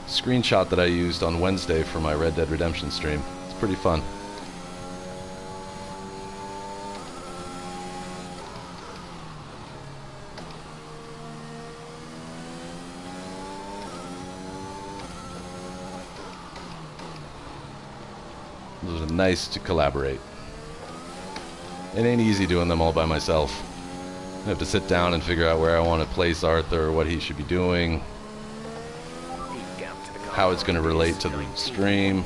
S1: screenshot that I used on Wednesday for my Red Dead Redemption stream. It's pretty fun. It was nice to collaborate. It ain't easy doing them all by myself. I have to sit down and figure out where I want to place Arthur, what he should be doing, how it's going to relate to the stream.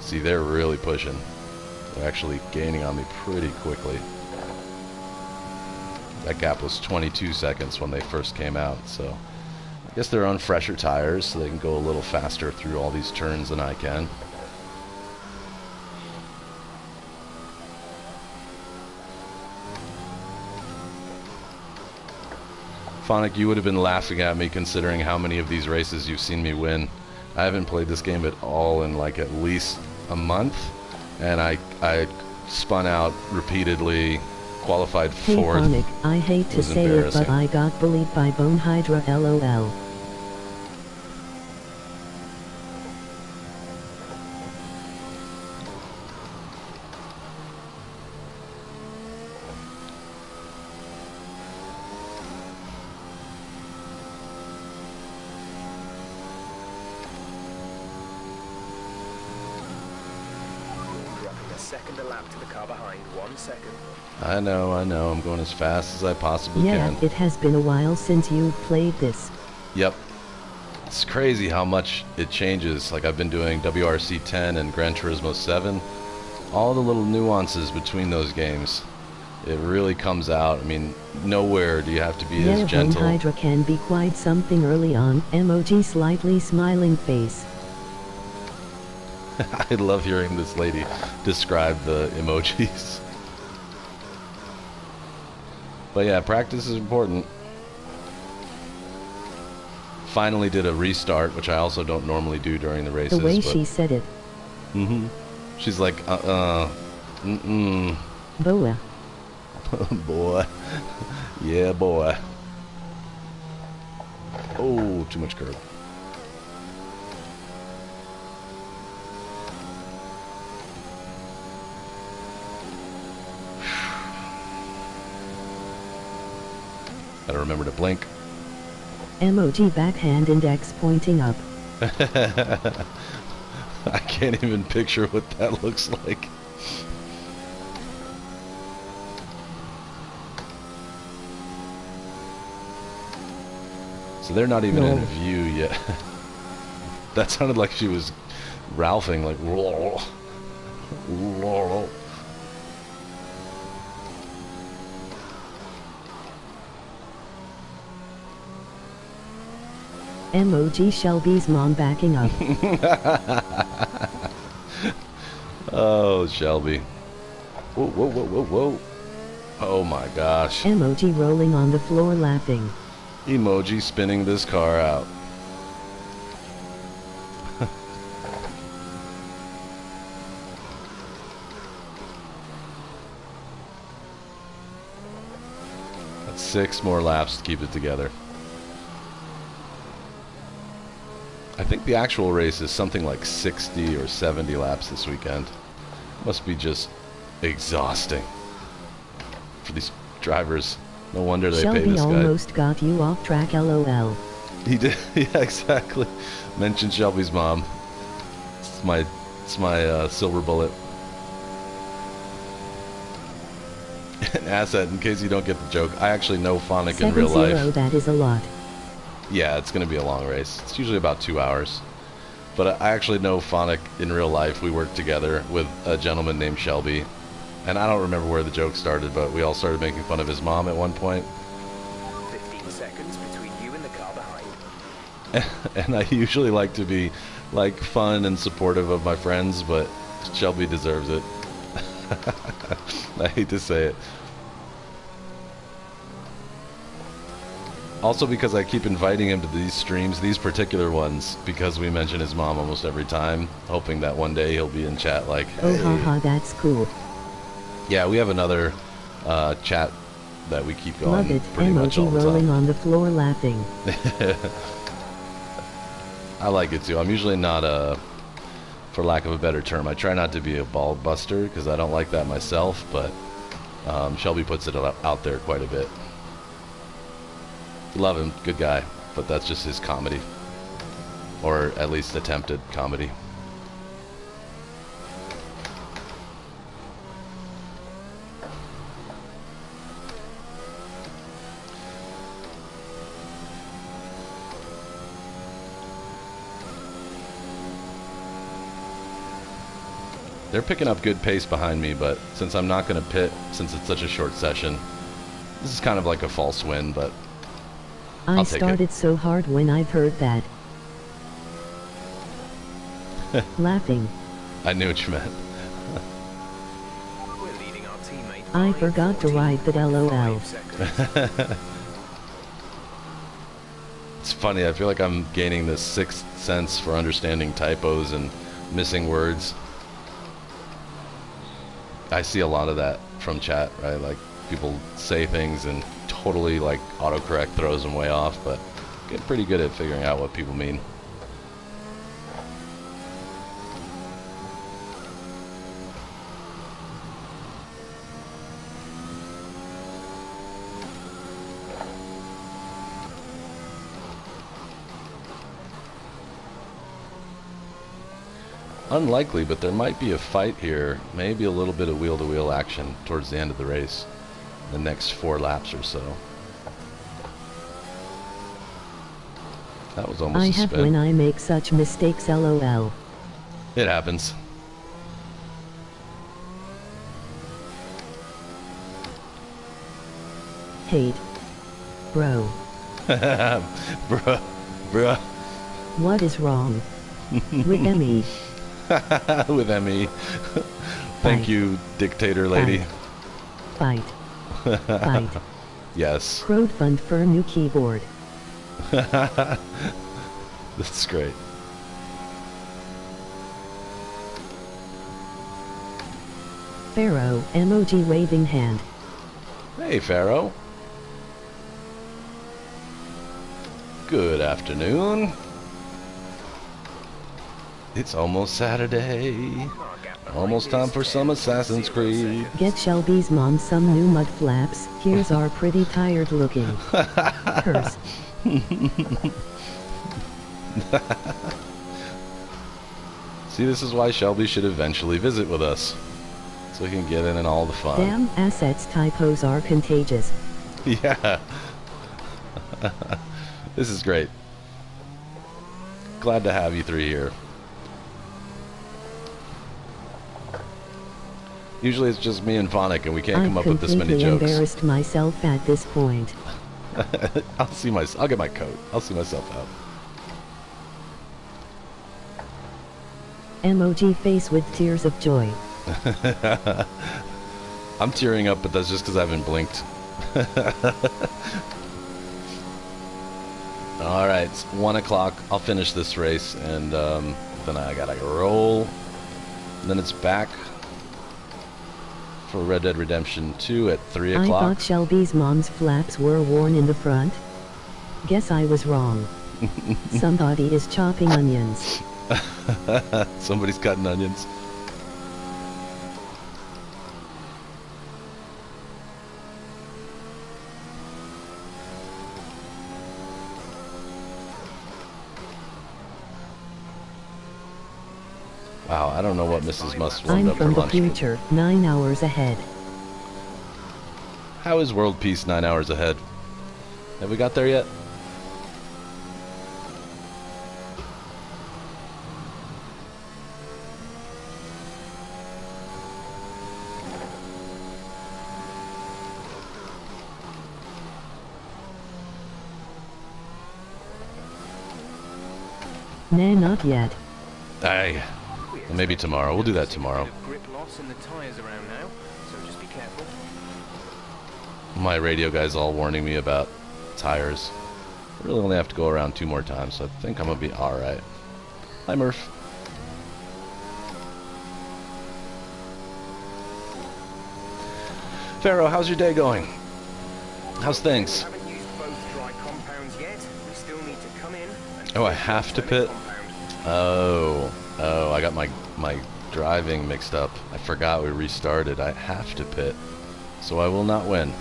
S1: See, they're really pushing. They're actually gaining on me pretty quickly. That gap was 22 seconds when they first came out, so I guess they're on fresher tires, so they can go a little faster through all these turns than I can. Phonic, you would have been laughing at me considering how many of these races you've seen me win. I haven't played this game at all in like at least a month, and I spun out repeatedly, qualified
S3: Hey
S1: fourth.
S3: Phonic, I hate to say it, but I got bullied by Bone Hydra LOL.
S2: Second a lap to the car behind, 1 second.
S1: I know, I'm going as fast as I possibly
S3: Yeah,
S1: can.
S3: it has been a while since you played this.
S1: Yep. It's crazy how much it changes. Like I've been doing WRC 10 and Gran Turismo 7. All the little nuances between those games. It really comes out. I mean, nowhere do you have to be as gentle.
S3: Hydra can be quite something early on. Emoji slightly smiling face.
S1: I love hearing this lady describe the emojis. But yeah, practice is important. Finally did a restart, which I also don't normally do during the races.
S3: The way she said it.
S1: Mm-hmm. She's like,
S3: Boa.
S1: Boy. Yeah, boy. Oh, too much curve. Gotta remember to blink.
S3: Emoji backhand index pointing up.
S1: I can't even picture what that looks like. So they're not even in view yet. That sounded like she was Ralphing, like roll.
S3: Emoji Shelby's mom backing up.
S1: Oh, Shelby. Whoa, whoa, whoa, whoa, whoa. Oh my gosh.
S3: Emoji rolling on the floor laughing.
S1: Emoji spinning this car out. That's 6 more laps to keep it together. I think the actual race is something like 60 or 70 laps this weekend. Must be just exhausting for these drivers. No wonder they pay this guy.
S3: Shelby almost got you off track, LOL.
S1: He did. Yeah, exactly. Mentioned Shelby's mom. It's my silver bullet. An asset, in case you don't get the joke. I actually know Phonic in real life.
S3: 7-0, that is a lot.
S1: Yeah, it's going to be a long race. It's usually about 2 hours. But I actually know Phonic in real life. We worked together with a gentleman named Shelby. And I don't remember where the joke started, but we all started making fun of his mom at one point.
S2: 15 seconds between you and the car behind.
S1: And I usually like to be like fun and supportive of my friends, but Shelby deserves it. I hate to say it. Also because I keep inviting him to these streams, these particular ones, because we mention his mom almost every time, hoping that one day he'll be in chat like, hey.
S3: Oh haha, that's cool.
S1: Yeah, we have another chat that we keep going.
S3: Love it.
S1: Pretty much all
S3: Emoji
S1: the
S3: rolling
S1: time.
S3: on the floor laughing.
S1: I like it too. I'm usually not for lack of a better term, I try not to be a ball buster because I don't like that myself, but Shelby puts it out there quite a bit. Love him, good guy, but that's just his comedy, or at least attempted comedy. They're picking up good pace behind me, but since I'm not going to pit, since it's such a short session, this is kind of like a false win, but
S3: I
S1: I'll take
S3: started
S1: it.
S3: so hard when I've heard that. Laughing.
S1: I knew what you meant.
S2: We're leading our teammate.
S3: I
S2: by
S3: forgot to write that
S2: 45
S3: LOL.
S2: seconds.
S1: It's funny, I feel like I'm gaining this sixth sense for understanding typos and missing words. I see a lot of that from chat, right? Like people say things and totally like autocorrect throws them way off, but get pretty good at figuring out what people mean. Unlikely, but there might be a fight here. Maybe a little bit of wheel-to-wheel action towards the end of the race. The next 4 laps or so. That was almost
S3: I
S1: a
S3: have
S1: spin.
S3: when I make such mistakes, lol.
S1: It happens.
S3: Hate. Bro.
S1: Bruh.
S3: What is wrong? With Emmy.
S1: With Emmy. Thank
S3: Fight.
S1: you, dictator lady.
S3: Fight. Fight.
S1: Yes.
S3: Crowdfund for a new keyboard.
S1: That's great.
S3: Pharaoh, emoji waving hand.
S1: Hey, Pharaoh. Good afternoon. It's almost Saturday. Almost time for some Assassin's Creed.
S3: Get Shelby's mom some new mud flaps. Here's our pretty tired looking. Curse.
S1: See, this is why Shelby should eventually visit with us. So we can get in and all the fun.
S3: Damn assets typos are contagious.
S1: Yeah. This is great. Glad to have you three here. Usually it's just me and Phonic and we can't come up with this many
S3: I've
S1: jokes.
S3: completely embarrassed myself at this point.
S1: I'll get my coat. I'll see myself out.
S3: Emoji face with tears of joy.
S1: I'm tearing up, but that's just because I haven't blinked. Alright, it's 1 o'clock. I'll finish this race, and then I gotta roll. And then it's back for Red Dead Redemption 2 at 3
S3: I
S1: o'clock.
S3: thought Shelby's mom's flaps were worn in the front. Guess I was wrong. Somebody is chopping onions.
S1: Somebody's cutting onions. Wow, I don't know what Mrs. Must warmed
S3: I'm
S1: up for
S3: from the
S1: lunch.
S3: future, 9 hours ahead.
S1: How is world peace 9 hours ahead? Have we got there yet?
S3: Nah, not yet.
S1: Aye. Maybe tomorrow. We'll do that tomorrow.
S2: Grip loss in the tires around now, so just be careful.
S1: My radio guy's all warning me about tires. I really only have to go around 2 more times, so I think I'm gonna be alright. Hi, Murph. Pharaoh, how's your day going? How's things?
S2: We haven't used both dry compounds yet. We still need to come in and
S1: Oh, I have to pit?
S2: compound.
S1: Oh, I got my driving mixed up. I forgot we restarted. I have to pit, so I will not win.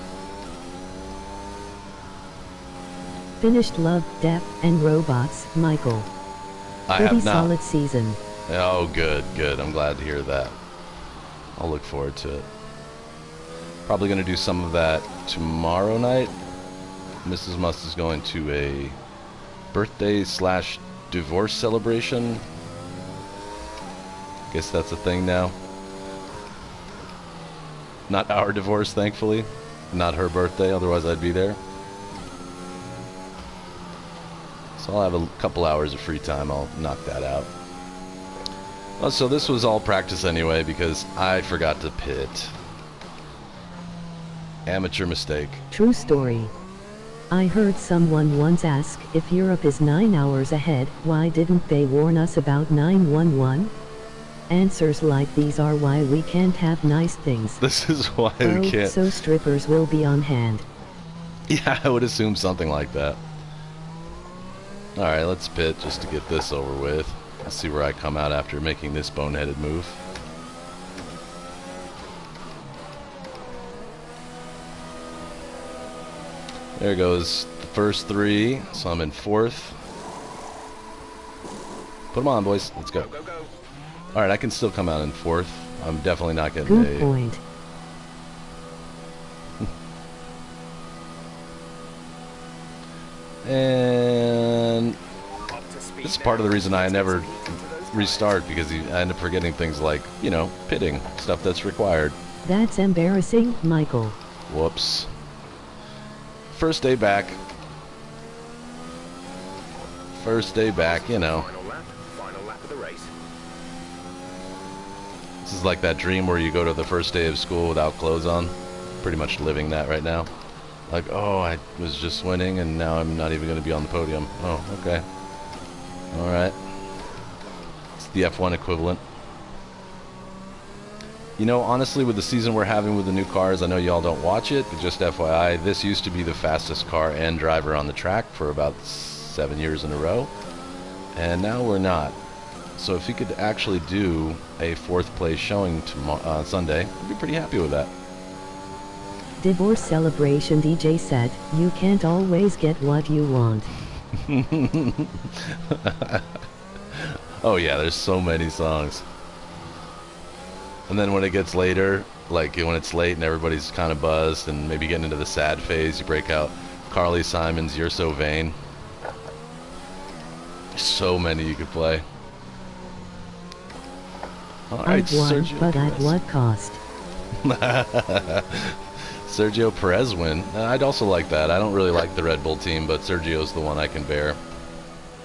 S3: Finished Love, Death, and Robots, Michael.
S1: I
S3: Pretty
S1: have not.
S3: solid season.
S1: Oh, good, good. I'm glad to hear that. I'll look forward to it. Probably going to do some of that tomorrow night. Mrs. Must is going to a birthday/divorce celebration. Guess that's a thing now. Not our divorce, thankfully. Not her birthday, otherwise I'd be there. So I'll have a couple hours of free time. I'll knock that out. Oh, so this was all practice anyway because I forgot to pit. Amateur mistake.
S3: True story. I heard someone once ask, if Europe is 9 hours ahead, why didn't they warn us about 911? Answers like these are why we can't have nice things.
S1: This is why
S3: Oh,
S1: we can't.
S3: so strippers will be on hand.
S1: Yeah, I would assume something like that. Alright, let's pit just to get this over with. Let's see where I come out after making this boneheaded move. There goes the first 3, so I'm in 4th. Put them on, boys. Let's go.
S2: Go, go.
S1: Alright, I can still come out in 4th. I'm definitely not getting
S3: Good point.
S1: And This is part of the reason I never restart, because I end up forgetting things like, you know, pitting, stuff that's required.
S3: That's embarrassing, Michael.
S1: Whoops. First day back. First day back, you know.
S2: Final lap of the race.
S1: This is like that dream where you go to the first day of school without clothes on. Pretty much living that right now. Like, oh, I was just winning and now I'm not even going to be on the podium. Oh, okay. Alright. It's the F1 equivalent. You know, honestly, with the season we're having with the new cars, I know y'all don't watch it, but just FYI, this used to be the fastest car and driver on the track for about 7 years in a row. And now we're not. So if he could actually do a 4th place showing on Sunday, I'd be pretty happy with that.
S3: Divorce celebration DJ said, you can't always get what you want.
S1: Oh yeah, there's so many songs. And then when it gets later, like when it's late and everybody's kind of buzzed and maybe getting into the sad phase, you break out Carly Simon's You're So Vain. So many you could play. Alright,
S3: I've won,
S1: Sergio
S3: but
S1: Perez.
S3: at what cost?
S1: Sergio Perez win. I'd also like that. I don't really like the Red Bull team, but Sergio's the one I can bear.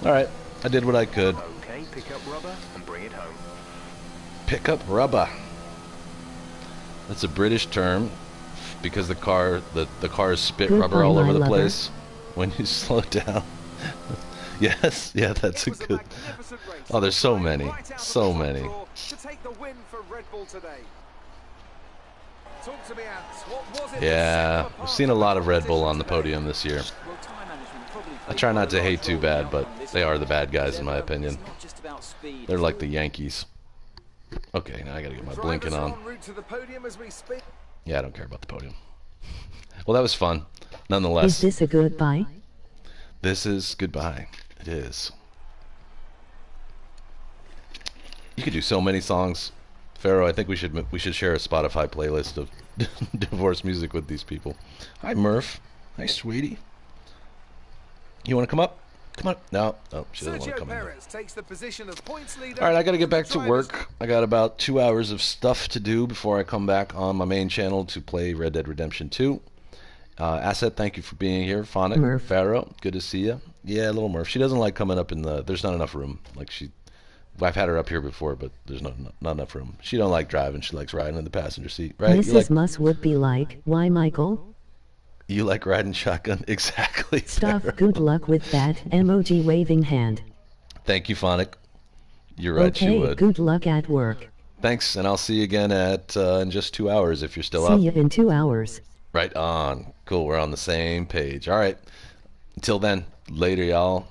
S1: Alright, I did what I could.
S2: Okay, pick up rubber and bring it home.
S1: Pick up rubber. That's a British term because the cars spit
S3: Goodbye,
S1: rubber all
S3: my
S1: over the
S3: lover.
S1: place when you slow down. Yes, yeah, that's a good. Oh, there's so many. So many.
S4: To take the win for Red Bull today. Talk to me, Ants. What was it
S1: Yeah, I've seen a lot of Red Bull on the podium this year. I try not to hate too bad, but they are the bad guys in my opinion. They're like the Yankees. Okay, now I gotta get my blinking on. Yeah, I don't care about the podium. Well, that was fun. Nonetheless.
S3: Is this a goodbye?
S1: This is goodbye. It is. You could do so many songs. Pharaoh, I think we should share a Spotify playlist of divorce music with these people. Hi, Murph. Hi, sweetie. You want to come up? Come on. No, she doesn't want to come in. All right, I got to get back to work. I got about 2 hours of stuff to do before I come back on my main channel to play Red Dead Redemption 2. Asset, thank you for being here. Phonic,
S3: Murph.
S1: Pharaoh, good to see you. Yeah, little Murph. She doesn't like coming up in the. There's not enough room. I've had her up here before, but there's not enough room. She don't like driving. She likes riding in the passenger seat, right?
S3: Mrs. Muss would be like, why, Michael?
S1: You like riding shotgun? Exactly.
S3: Stuff.
S1: Pharaoh.
S3: Good luck with that. Emoji waving hand.
S1: Thank you, Phonic. You're right.
S3: Okay,
S1: She would.
S3: good luck at work.
S1: Thanks, and I'll see you again in just 2 hours if you're still
S3: See
S1: up.
S3: you in 2 hours.
S1: Right on. Cool. We're on the same page. All right. Until then, later, y'all.